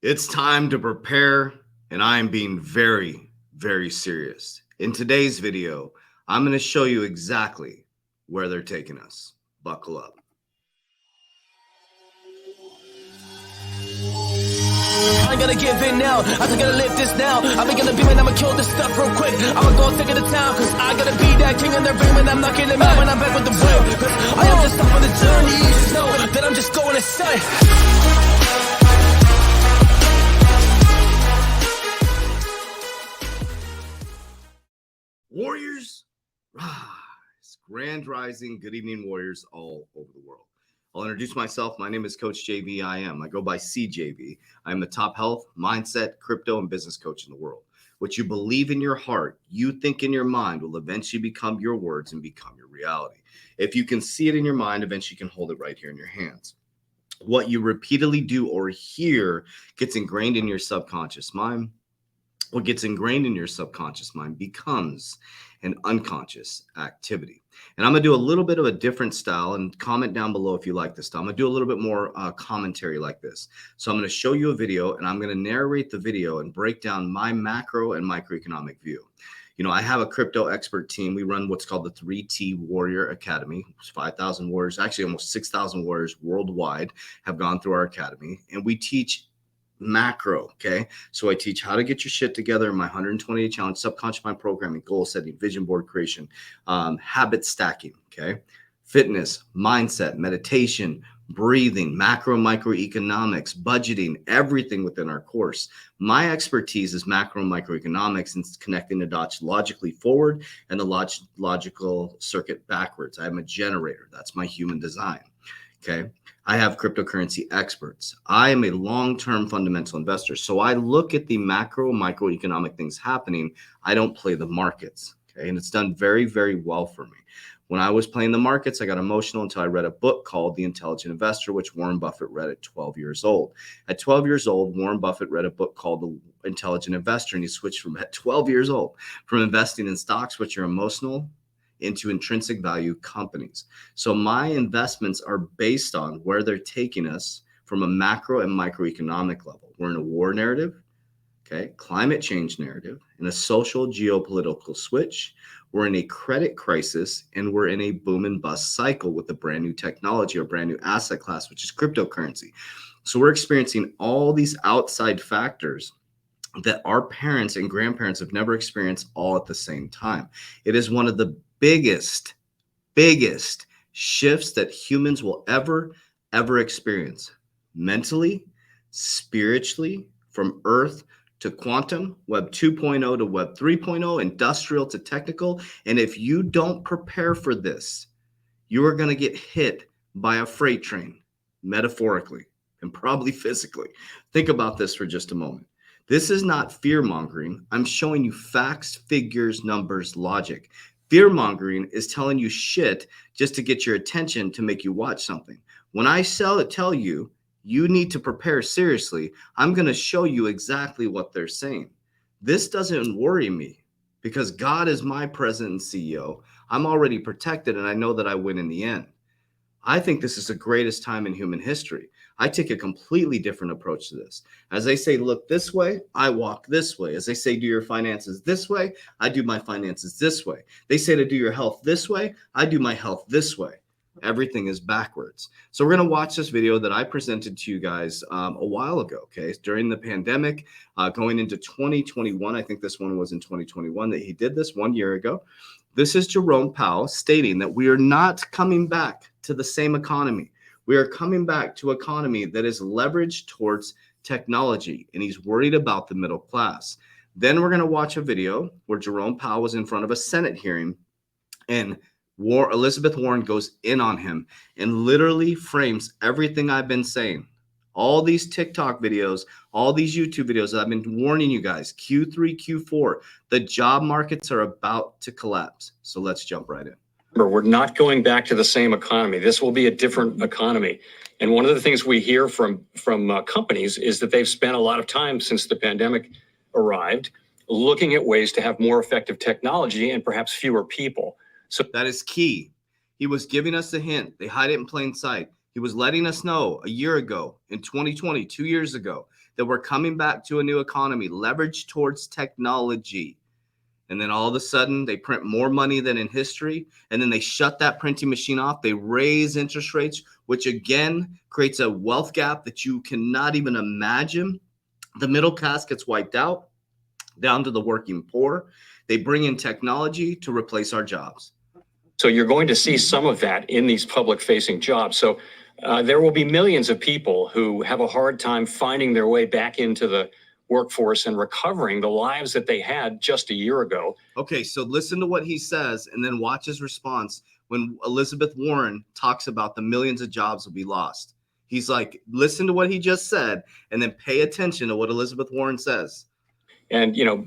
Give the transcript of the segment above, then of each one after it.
It's time to prepare, and I am being very, very serious. In today's video, I'm going to show you exactly where they're taking us. Buckle up. I ain't gonna give in now, I just gotta live this now. I ain't gonna be when I'ma kill this stuff real quick. I'ma go take it to town, cause I gotta be that king in the ring when I'm knocking them out when I'm back with the will. Cause I am just up on the journey, you just know that I'm just going insane. Warriors, rise. Grand Rising, good evening, Warriors all over the world. I'll introduce myself. My name is Coach JV. I go by CJV. I'm the top health, mindset, crypto, and business coach in the world. What you believe in your heart, you think in your mind, will eventually become your words and become your reality. If you can see it in your mind, eventually you can hold it right here in your hands. What you repeatedly do or hear gets ingrained in your subconscious mind. What gets ingrained in your subconscious mind becomes an unconscious activity. And I'm going to do a little bit of a different style, and comment down below if you like this style. I'm going to do a little bit more commentary like this. So I'm going to show you a video, and I'm going to narrate the video and break down my macro and microeconomic view. You know, I have a crypto expert team. We run what's called the 3T Warrior Academy. It's 5,000 warriors, actually almost 6,000 warriors worldwide have gone through our academy. And we teach macro. Okay. So I teach how to get your shit together in my 120 challenge, subconscious mind programming, goal setting, vision board creation, habit stacking. Okay. Fitness, mindset, meditation, breathing, macro, microeconomics, budgeting, everything within our course. My expertise is macro and microeconomics and connecting the dots logically forward and the logical circuit backwards. I'm a generator. That's my human design. Okay. I have cryptocurrency experts. I am a long-term fundamental investor. So I look at the macro, microeconomic things happening. I don't play the markets. Okay. And it's done very, very well for me. When I was playing the markets, I got emotional until I read a book called The Intelligent Investor, which Warren Buffett read at 12 years old. At 12 years old, Warren Buffett read a book called The Intelligent Investor, and he switched from at 12 years old from investing in stocks, which are emotional, into intrinsic value companies. So my investments are based on where they're taking us from a macro and microeconomic level. We're in a war narrative, okay, climate change narrative, in a social geopolitical switch. We're in a credit crisis, and we're in a boom and bust cycle with a brand new technology or brand new asset class, which is cryptocurrency. So we're experiencing all these outside factors that our parents and grandparents have never experienced all at the same time. It is one of the biggest shifts that humans will ever experience, mentally, spiritually, from earth to quantum, web 2.0 to web 3.0, industrial to technical. And if you don't prepare for this, you are going to get hit by a freight train, metaphorically and probably physically. Think about this for just a moment. This is not fear mongering. I'm showing you facts, figures, numbers, logic. Fear mongering is telling you shit just to get your attention, to make you watch something. When I tell you, you need to prepare seriously, I'm going to show you exactly what they're saying. This doesn't worry me because God is my president and CEO. I'm already protected, and I know that I win in the end. I think this is the greatest time in human history. I take a completely different approach to this. As they say, look this way, I walk this way. As they say, do your finances this way, I do my finances this way. They say to do your health this way, I do my health this way. Everything is backwards. So we're going to watch this video that I presented to you guys a while ago, okay, during the pandemic, going into 2021. I think this one was in 2021 that he did this 1 year ago. This is Jerome Powell stating that we are not coming back to the same economy. We are coming back to an economy that is leveraged towards technology, and he's worried about the middle class. Then we're going to watch a video where Jerome Powell was in front of a Senate hearing, and Elizabeth Warren goes in on him and literally frames everything I've been saying. All these TikTok videos, all these YouTube videos that I've been warning you guys, Q3, Q4, the job markets are about to collapse. So let's jump right in. We're not going back to the same economy. This will be a different economy. And one of the things we hear from companies is that they've spent a lot of time since the pandemic arrived looking at ways to have more effective technology and perhaps fewer people. So that is key. He was giving us a hint. They hide it in plain sight. He was letting us know a year ago, in 2020, 2 years ago, that we're coming back to a new economy leveraged towards technology. And then all of a sudden they print more money than in history. And then they shut that printing machine off. They raise interest rates, which again creates a wealth gap that you cannot even imagine. The middle class gets wiped out down to the working poor. They bring in technology to replace our jobs. So you're going to see some of that in these public facing jobs. So there will be millions of people who have a hard time finding their way back into the workforce and recovering the lives that they had just a year ago. Okay, so listen to what he says and then watch his response when Elizabeth Warren talks about the millions of jobs will be lost. He's like, listen to what he just said and then pay attention to what Elizabeth Warren says. And, you know,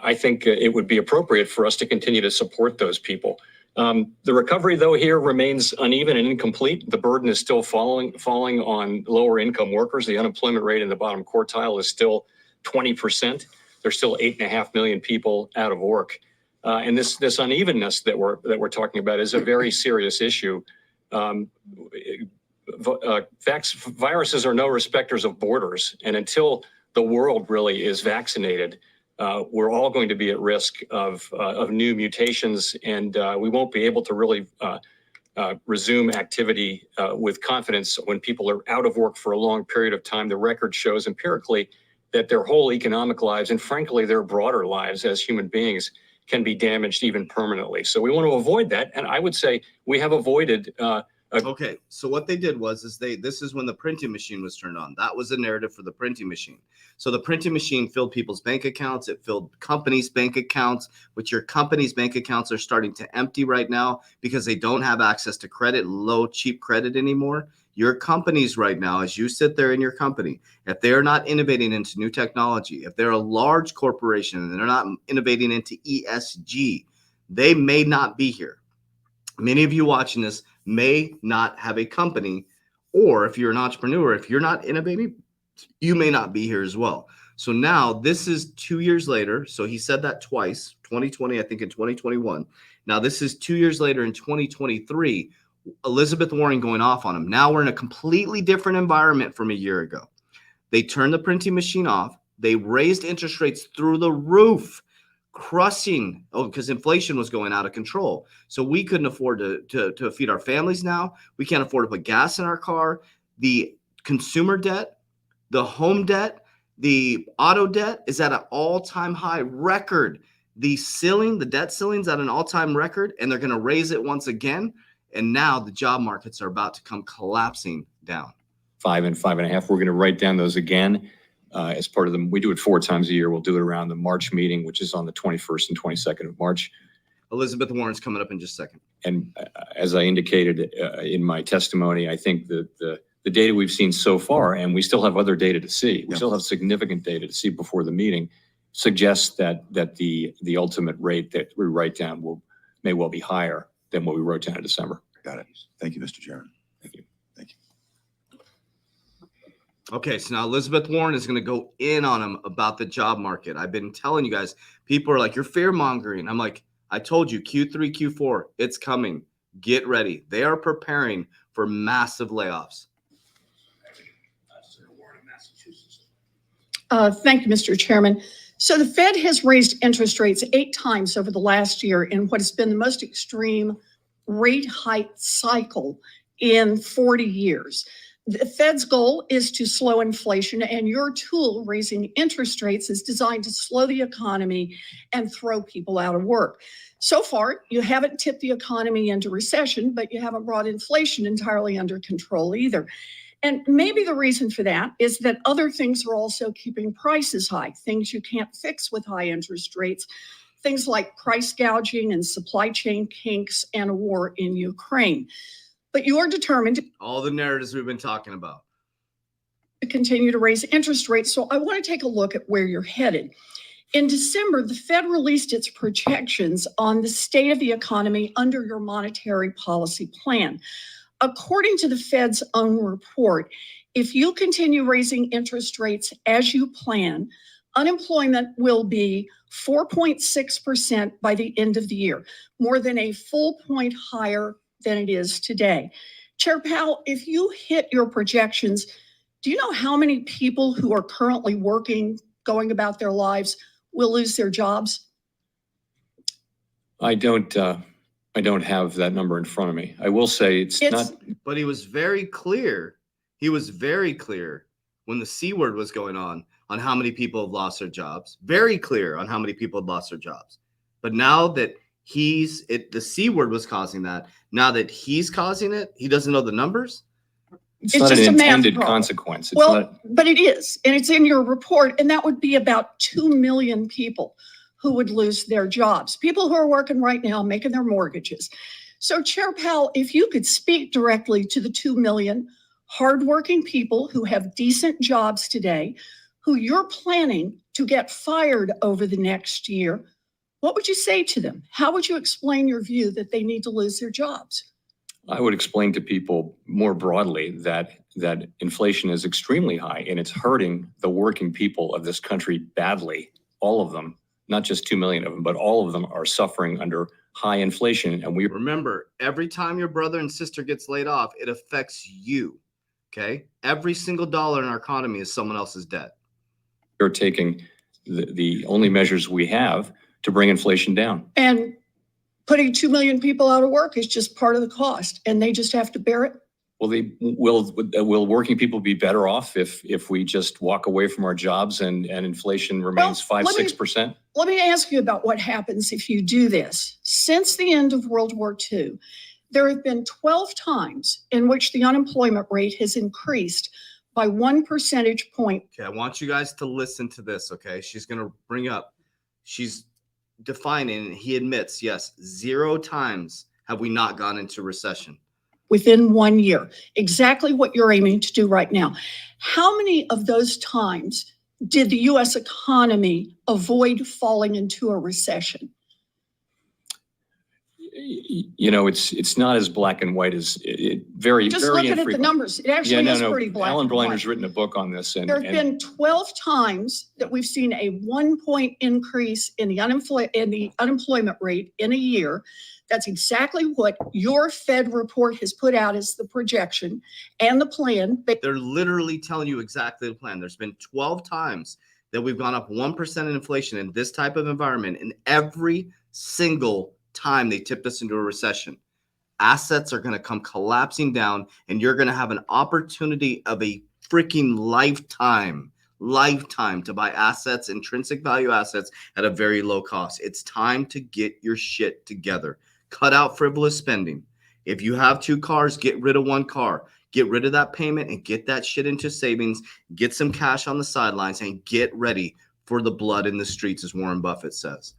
I think it would be appropriate for us to continue to support those people. The recovery, though, here remains uneven and incomplete. The burden is still falling on lower income workers. The unemployment rate in the bottom quartile is still 20%. There's still 8.5 million people out of work. And this unevenness that we're talking about is a very serious issue. Viruses are no respecters of borders. And until the world really is vaccinated, we're all going to be at risk of new mutations, and we won't be able to really resume activity with confidence when people are out of work for a long period of time. The record shows empirically that their whole economic lives, and frankly, their broader lives as human beings, can be damaged even permanently. So we want to avoid that. And I would say we have avoided. Okay, so what they did was this is when the printing machine was turned on. That was the narrative for the printing machine. So the printing machine filled people's bank accounts. It filled companies' bank accounts, which your company's bank accounts are starting to empty right now because they don't have access to credit, low, cheap credit anymore. Your companies right now, as you sit there in your company, if they're not innovating into new technology, if they're a large corporation and they're not innovating into ESG, they may not be here. Many of you watching this may not have a company, or if you're an entrepreneur, if you're not innovating, you may not be here as well. So now this is 2 years later. So he said that twice, 2020, I think in 2021. Now this is 2 years later in 2023, Elizabeth Warren going off on him. Now we're in a completely different environment from a year ago. They turned the printing machine off. They raised interest rates through the roof, crushing, because inflation was going out of control. So we couldn't afford to feed our families now. We can't afford to put gas in our car. The consumer debt, the home debt, the auto debt is at an all-time high record. The debt ceiling's at an all-time record, and they're going to raise it once again. And now the job markets are about to come collapsing down. 5 and 5.5. We're going to write down those again. As part of them, we do it 4 times a year. We'll do it around the March meeting, which is on the 21st and 22nd of March. Elizabeth Warren's coming up in just a second. And as I indicated in my testimony, I think that the data we've seen so far, and we still have other data to see, we still have significant data to see before the meeting, suggests that the ultimate rate that we write down may well be higher than what we wrote down in December. Got it. Thank you, Mr. Chairman. Thank you. Thank you. Okay, so now Elizabeth Warren is going to go in on him about the job market. I've been telling you guys, people are like, you're fear mongering. I'm like, I told you, Q3, Q4, it's coming. Get ready. They are preparing for massive layoffs. Thank you, Mr. Chairman. So the Fed has raised interest rates 8 times over the last year in what has been the most extreme rate hike cycle in 40 years. The Fed's goal is to slow inflation, and your tool, raising interest rates, is designed to slow the economy and throw people out of work. So far, you haven't tipped the economy into recession, but you haven't brought inflation entirely under control either. And maybe the reason for that is that other things are also keeping prices high, things you can't fix with high interest rates, things like price gouging and supply chain kinks and a war in Ukraine. But you are determined all the narratives we've been talking about to continue to raise interest rates. So I want to take a look at where you're headed. In December, the Fed released its projections on the state of the economy under your monetary policy plan. According to the Fed's own report, if you continue raising interest rates as you plan, unemployment will be 4.6% by the end of the year, more than a full point higher than it is today. Chair Powell, if you hit your projections, do you know how many people who are currently working, going about their lives, will lose their jobs? I don't have that number in front of me. I will say it's not. But he was very clear. He was very clear when the C word was going on how many people have lost their jobs. Very clear on how many people have lost their jobs. But now that the C word was causing that. Now that he's causing it, he doesn't know the numbers. It's not an just a math intended problem. consequence. It's Well, not. but it is, and it's in your report, and that would be about 2 million people who would lose their jobs, people who are working right now, making their mortgages. So Chair Powell, if you could speak directly to the 2 million hardworking people who have decent jobs today, who you're planning to get fired over the next year, what would you say to them? How would you explain your view that they need to lose their jobs? I would explain to people more broadly that inflation is extremely high and it's hurting the working people of this country badly. All of them, not just 2 million of them, but all of them are suffering under high inflation. And we remember, every time your brother and sister gets laid off, it affects you. Okay. Every single dollar in our economy is someone else's debt. are taking the only measures we have to bring inflation down. And putting 2 million people out of work is just part of the cost, and they just have to bear it. Well, will working people be better off if we just walk away from our jobs and inflation remains 5-6%? Let me ask you about what happens if you do this. Since the end of World War II, there have been 12 times in which the unemployment rate has increased by 1 percentage point. Okay, I want you guys to listen to this, okay? She's going to bring up, she's defining, and he admits, yes, 0 times have we not gone into recession. Within 1 year, exactly what you're aiming to do right now. How many of those times did the U.S. economy avoid falling into a recession? You know, it's not as black and white as very, just very looking infrequent. at the numbers. It actually is pretty black Alan and white. Blinder's written a book on this. There have been 12 times that we've seen a 1 point increase in the unemployment rate in a year. That's exactly what your Fed report has put out as the projection and the plan. They're literally telling you exactly the plan. There's been 12 times that we've gone up 1% in inflation in this type of environment, and every single time they tipped us into a recession. Assets are going to come collapsing down, and you're going to have an opportunity of a freaking lifetime to buy assets, intrinsic value assets at a very low cost. It's time to get your shit together. Cut out frivolous spending. If you have 2 cars, get rid of 1 car. Get rid of that payment and get that shit into savings. Get some cash on the sidelines and get ready for the blood in the streets, as Warren Buffett says.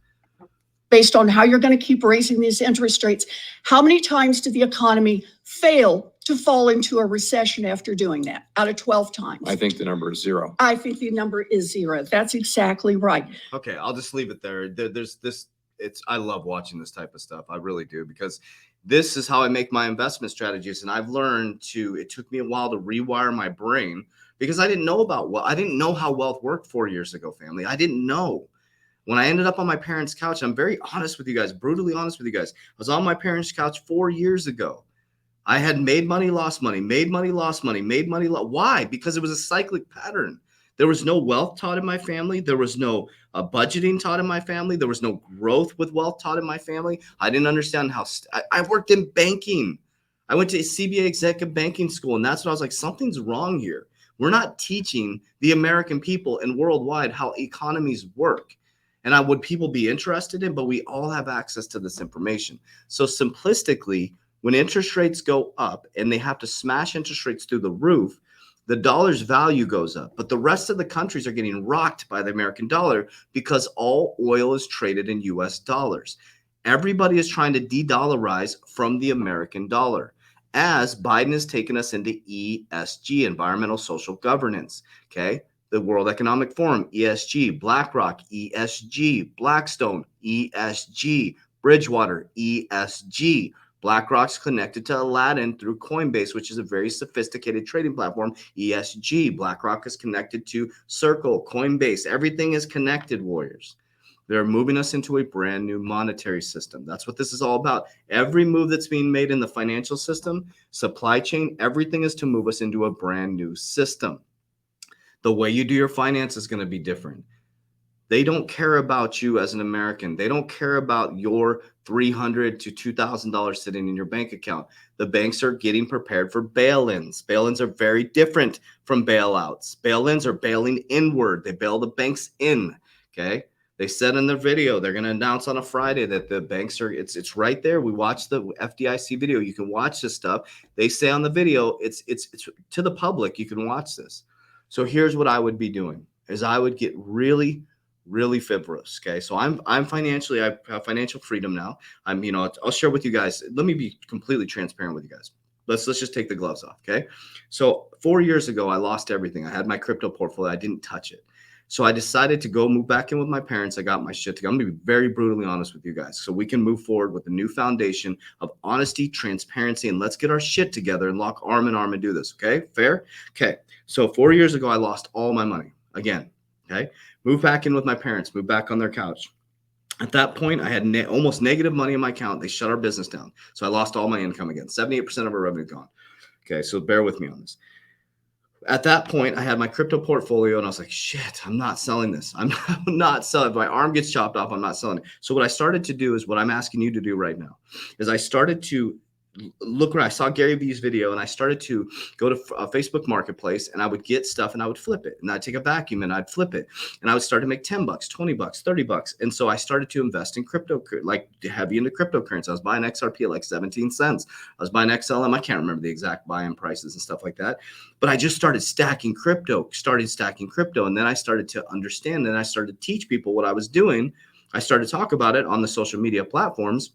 Based on how you're going to keep raising these interest rates, how many times did the economy fail to fall into a recession after doing that? Out of 12 times. I think the number is 0. I think the number is 0. That's exactly right. Okay, I'll just leave it there. There's this. I love watching this type of stuff. I really do, because this is how I make my investment strategies. And I've learned it took me a while to rewire my brain, because I didn't know I didn't know how wealth worked 4 years ago, family. I didn't know. When I ended up on my parents' couch, I'm very honest with you guys, brutally honest with you guys. I was on my parents' couch 4 years ago. I had made money, lost money, made money, lost money, made money. Why? Because it was a cyclic pattern. There was no wealth taught in my family. There was no budgeting taught in my family. There was no growth with wealth taught in my family. I didn't understand how I worked in banking. I went to CBA executive banking school, and that's when I was like, something's wrong here. We're not teaching the American people and worldwide how economies work. And would people be interested in, but we all have access to this information. So simplistically, when interest rates go up and they have to smash interest rates through the roof, the dollar's value goes up. But the rest of the countries are getting rocked by the American dollar because all oil is traded in US dollars. Everybody is trying to de-dollarize from the American dollar, as Biden has taken us into ESG, environmental social governance. Okay. The World Economic Forum, ESG, BlackRock, ESG, Blackstone, ESG, Bridgewater, ESG. BlackRock's connected to Aladdin through Coinbase, which is a very sophisticated trading platform, ESG. BlackRock is connected to Circle, Coinbase. Everything is connected, warriors. They're moving us into a brand new monetary system. That's what this is all about. Every move that's being made in the financial system, supply chain, everything is to move us into a brand new system. The way you do your finance is going to be different. They don't care about you as an American. They don't care about your $300 to $2,000 sitting in your bank account. The banks are getting prepared for bail-ins. Bail-ins are very different from bailouts. Bail-ins are bailing inward. They bail the banks in. Okay. They said in their video they're going to announce on a Friday that the banks are. It's right there. We watched the FDIC video. You can watch this stuff. They say on the video it's to the public. You can watch this. So here's what I would be doing: is I would get really fibrous. Okay. So I'm financially, I have financial freedom now. I'll share with you guys. Let me be completely transparent with you guys. Let's just take the gloves off. Okay. So 4 years ago, I lost everything. I had my crypto portfolio. I didn't touch it. So I decided to go move back in with my parents. I got my shit together. I'm going to be very brutally honest with you guys, so we can move forward with a new foundation of honesty, transparency, and let's get our shit together and lock arm in arm and do this. Okay. Fair. Okay. So 4 years ago, I lost all my money again. Okay. Moved back in with my parents, moved back on their couch. At that point, I had almost negative money in my account. They shut our business down. So I lost all my income again. 78% of our revenue gone. Okay. So bear with me on this. At that point, I had my crypto portfolio and I was like, shit, I'm not selling this. I'm not selling. If my arm gets chopped off, I'm not selling it. So what I started to do is what I'm asking you to do right now is I started to look where I saw Gary Vee's video and I started to go to Facebook Marketplace and I would get stuff and I would flip it, and I'd take a vacuum and I'd flip it, and I would start to make $10, $20, $30. And so I started to invest in crypto, like heavy into cryptocurrency. I was buying Xrp at like 17 cents. I was buying XLM. I can't remember the exact buy-in prices and stuff like that, but I just started stacking crypto. And then I started to understand and I started to teach people what I was doing. I started to talk about it on the social media platforms.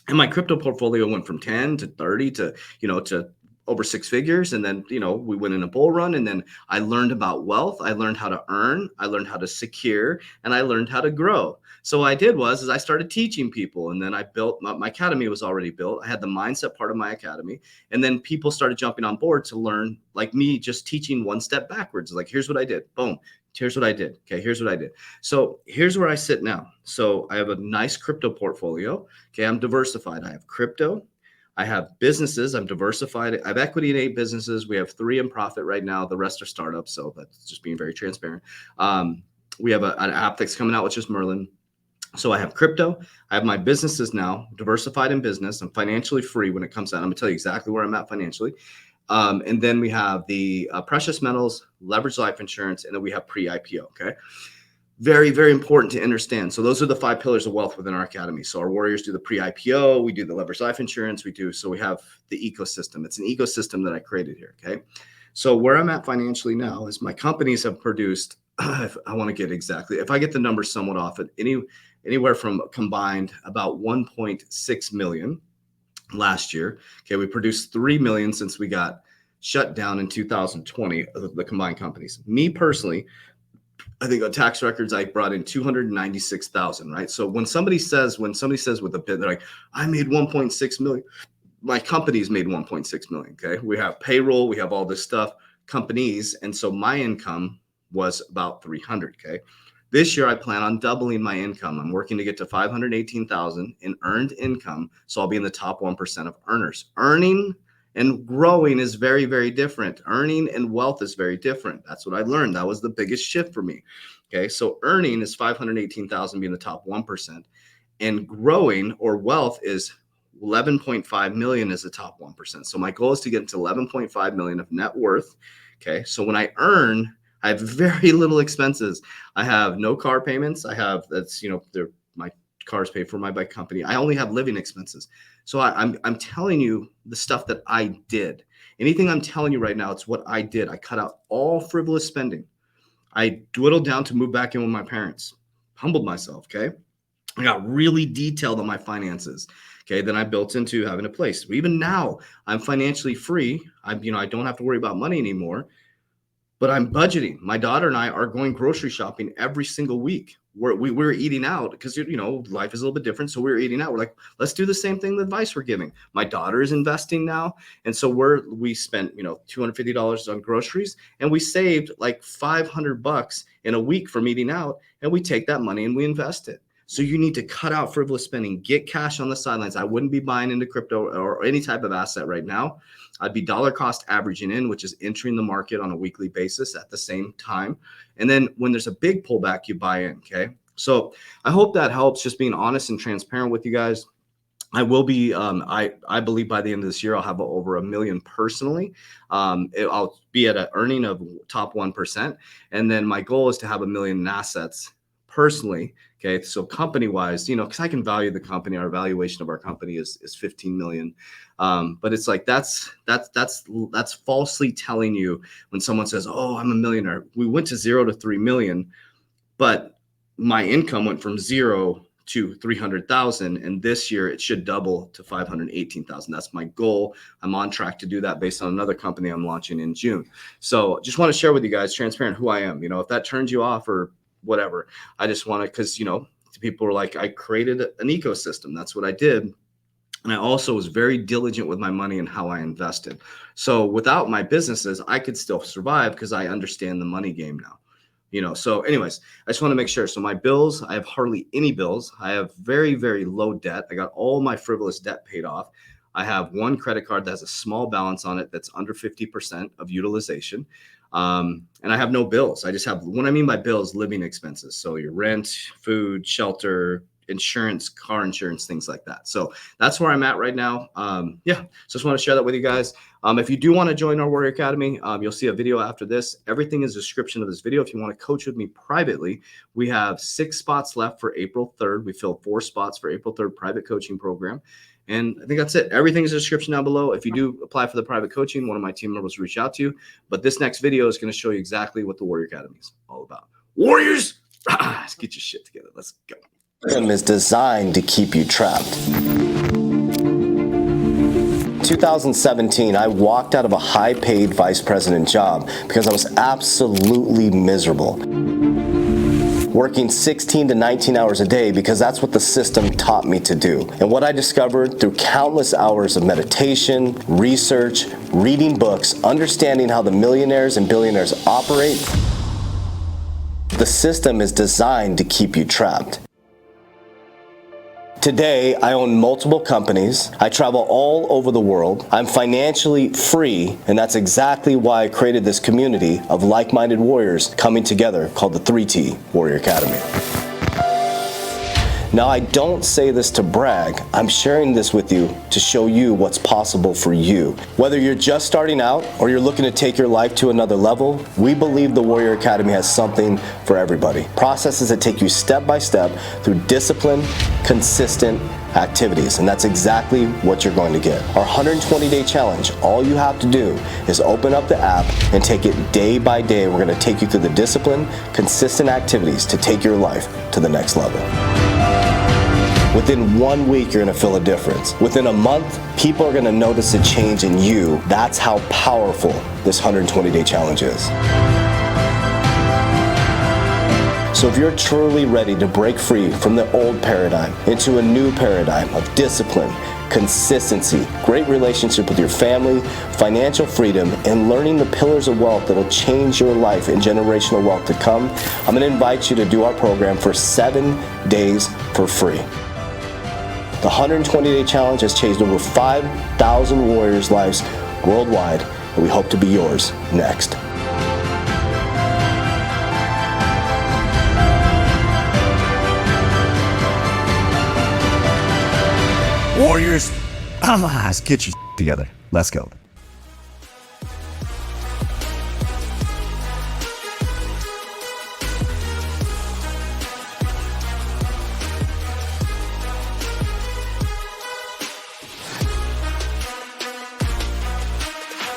And my crypto portfolio went from 10 to 30 to over six figures. And then, we went in a bull run, and then I learned about wealth. I learned how to earn, I learned how to secure, and I learned how to grow. So what I did was I started teaching people, and then I built my academy was already built. I had the mindset part of my academy. And then people started jumping on board to learn, like me, just teaching one step backwards. Like, here's what I did. Boom. Here's what I did. Okay. Here's what I did. So here's where I sit now. So I have a nice crypto portfolio. Okay. I'm diversified. I have crypto. I have businesses. I'm diversified. I have equity in 8 businesses. We have 3 in profit right now. The rest are startups. So that's just being very transparent. We have an app that's coming out, which is Merlin. So I have crypto. I have my businesses now, diversified in business. I'm financially free when it comes out. I'm going to tell you exactly where I'm at financially. And then we have the precious metals, leveraged life insurance, and then we have pre-IPO. Okay. Very, very important to understand. So those are the 5 pillars of wealth within our academy. So our warriors do the pre-IPO, we do the leveraged life insurance, so we have the ecosystem. It's an ecosystem that I created here. Okay. So where I'm at financially now is my companies have produced, I want to get exactly, if I get the numbers somewhat off, anywhere from combined about 1.6 million. Last year. Okay. We produced 3 million since we got shut down in 2020, the combined companies. Me personally, I think on tax records, I brought in 296,000, right? So when somebody says with a bid, they're like, I made 1.6 million. My company's made 1.6 million. Okay. We have payroll, we have all this stuff, companies. And so my income was about 300. Okay. This year, I plan on doubling my income. I'm working to get to 518,000 in earned income. So I'll be in the top 1% of earners. Earning and growing is very, very different. Earning and wealth is very different. That's what I learned. That was the biggest shift for me. Okay. So earning is 518,000 being the top 1%, and growing or wealth is 11.5 million is the top 1%. So my goal is to get to 11.5 million of net worth. Okay. So when I earn, I have very little expenses. I have no car payments. My cars paid for by my company. I only have living expenses. So I'm telling you the stuff that I did. Anything I'm telling you right now, it's what I did. I cut out all frivolous spending. I dwindled down to move back in with my parents, humbled myself. Okay. I got really detailed on my finances. Okay. Then I built into having a place. Even now I'm financially free. I don't have to worry about money anymore. But I'm budgeting. My daughter and I are going grocery shopping every single week. We're eating out because, life is a little bit different. So we're eating out. We're like, let's do the same thing, the advice we're giving. My daughter is investing now. And so we spent, $250 on groceries, and we saved like $500 in a week from eating out. And we take that money and we invest it. So you need to cut out frivolous spending, get cash on the sidelines. I wouldn't be buying into crypto or any type of asset right now. I'd be dollar cost averaging in, which is entering the market on a weekly basis at the same time. And then when there's a big pullback, you buy in. Okay. So I hope that helps, just being honest and transparent with you guys. I will be, I believe by the end of this year, I'll have over $1 million personally. I'll be at an earning of top 1%. And then my goal is to have $1 million in assets personally. Okay. So company wise, you know, cause I can value the company, our valuation of our company is 15 million. But it's like, that's falsely telling you when someone says, oh, I'm a millionaire. We went to 0 to 3 million, but my income went from 0 to 300,000. And this year it should double to 518,000. That's my goal. I'm on track to do that based on another company I'm launching in June. So just want to share with you guys transparent who I am. You know, if that turns you off or whatever, I just want to, because, you know, people are like, I created an ecosystem. That's what I did. And I also was very diligent with my money and how I invested. So without my businesses, I could still survive because I understand the money game now. You know, so anyways, I just want to make sure. So my bills, I have hardly any bills. I have very, very low debt. I got all my frivolous debt paid off. I have one credit card that has a small balance on it that's under 50% of utilization. And I have no bills. I just have, what I mean by bills, living expenses. So your rent, food, shelter, insurance, car insurance, things like that. So that's where I'm at right now. Yeah, so just want to share that with you guys. If you do want to join our Warrior Academy, you'll see a video after this. Everything is a description of this video. If you want to coach with me privately, we have 6 spots left for April 3rd. We filled 4 spots for April 3rd private coaching program. And I think that's it. Everything is in the description down below. If you do apply for the private coaching, one of my team members will reach out to you. But this next video is going to show you exactly what the Warrior Academy is all about. Warriors, let's get your shit together. Let's go. Is designed to keep you trapped. 2017, I walked out of a high-paid vice president job because I was absolutely miserable. Working 16 to 19 hours a day because that's what the system taught me to do. And what I discovered through countless hours of meditation, research, reading books, understanding how the millionaires and billionaires operate, the system is designed to keep you trapped. Today, I own multiple companies. I travel all over the world. I'm financially free, and that's exactly why I created this community of like-minded warriors coming together called the 3T Warrior Academy. Now, I don't say this to brag. I'm sharing this with you to show you what's possible for you. Whether you're just starting out or you're looking to take your life to another level, we believe the Warrior Academy has something for everybody. Processes that take you step by step through discipline, consistent activities, and that's exactly what you're going to get. Our 120-day challenge, all you have to do is open up the app and take it day by day. We're going to take you through the discipline, consistent activities to take your life to the next level. Within 1 week, you're going to feel a difference. Within a month, people are going to notice a change in you. That's how powerful this 120-day challenge is. So if you're truly ready to break free from the old paradigm into a new paradigm of discipline, consistency, great relationship with your family, financial freedom, and learning the pillars of wealth that will change your life and generational wealth to come, I'm going to invite you to do our program for 7 days for free. The 120-day challenge has changed over 5,000 warriors' lives worldwide, and we hope to be yours next. Warriors, let's get your together. Let's go.